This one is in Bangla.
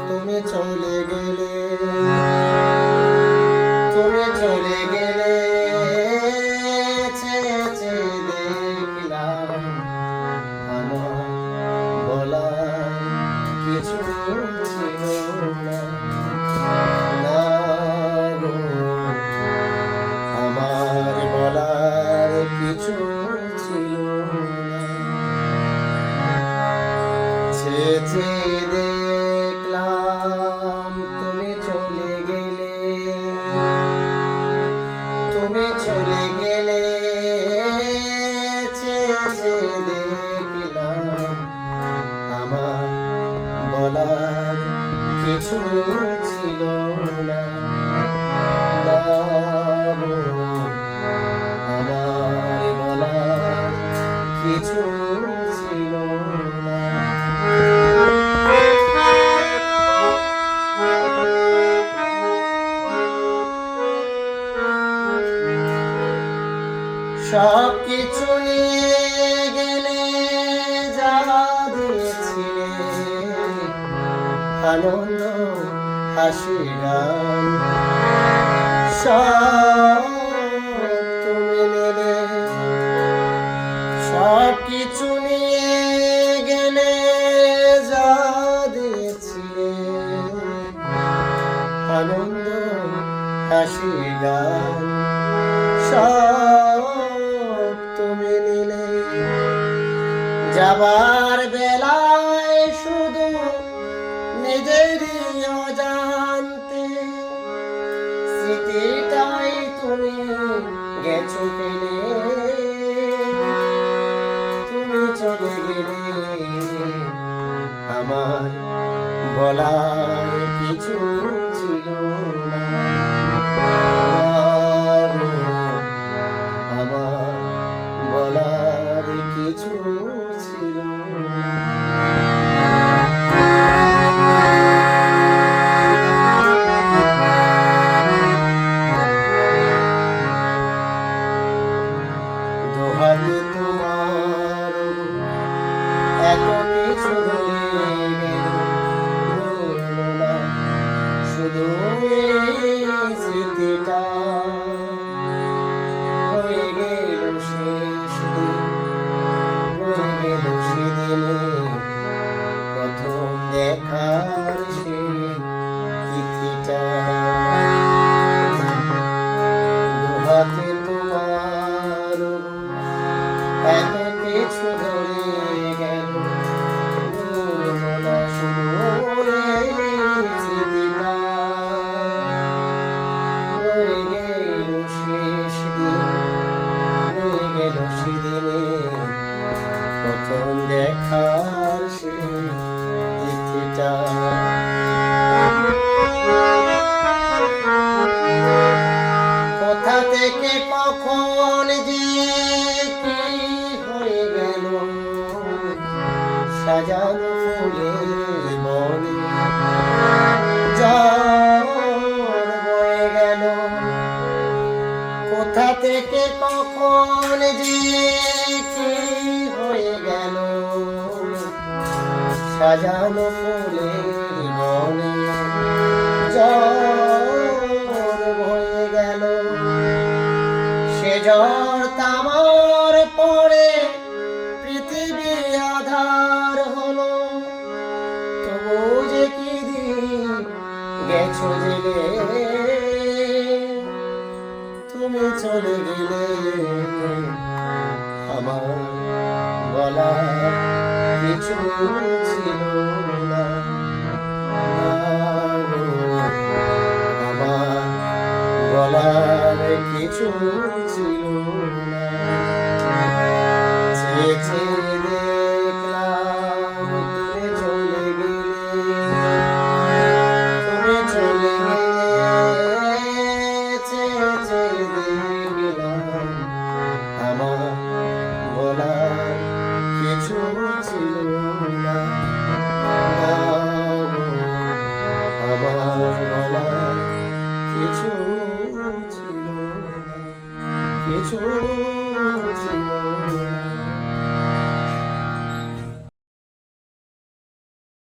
তুমি চলে গেলে, তুমি চলে গেলে, চেয়ে চেয়ে দেখলাম আমার বলার কিছু ছিল না। না গো, আমার বলার কিছু ছিল না। চেয়ে চেয়ে দেখলাম তুমি চলে গেলে, তুমি চলে গেলে, চেয়ে চেয়ে দেখলাম আমার বলার কিছু ছিল না। না গো, আমার বলার কিছু ছিল না। সব কিছু নিয়ে গেলে, যা দিয়েছিলে আনন্দ হাসি গান, সব তুমি নিলে। সব কিছু নিয়ে গেলে, যা দিয়েছিলে আনন্দ হাসি গান, সব তুমি নিলে। যাবার বেলায় শুধু নিজেরই অজান্তে স্মৃতিটাই তুমি গেছো ফেলে। তুমি চলে গেলে, আমার বলার কিছু ছিল না। আমার বলার কিছু ছিল না। দোহাতে তোমার এত কিছু না, শুধু এই স্মৃতিটা রয়ে গেল শেষ দিন, রয়ে গেল সেদিনে প্রথম দেখার সে তিথিটা। দোহাতে তোমার এত কিছু ধরে গেল, শুধু এই স্মৃতিটা রয়ে গেল শেষ দিন, রয়ে গেল সেদিনে প্রথম দেখার সে তিথিটা। কোথা থেকে কখন যে কি হয়ে গেল, সাজানো ফুলের বনে ঝড় বয়ে গেল। কোথা থেকে কখন যে কি হয়ে গেল, সাজানো ফুলের বনে ঝড় বয়ে গেল। সে ঝড় তামার পরে পৃথিবী আধার হলো, তবু যে কি দিন গেছো জেলে। তুমি চলে গেলে, আমার বলা কিছু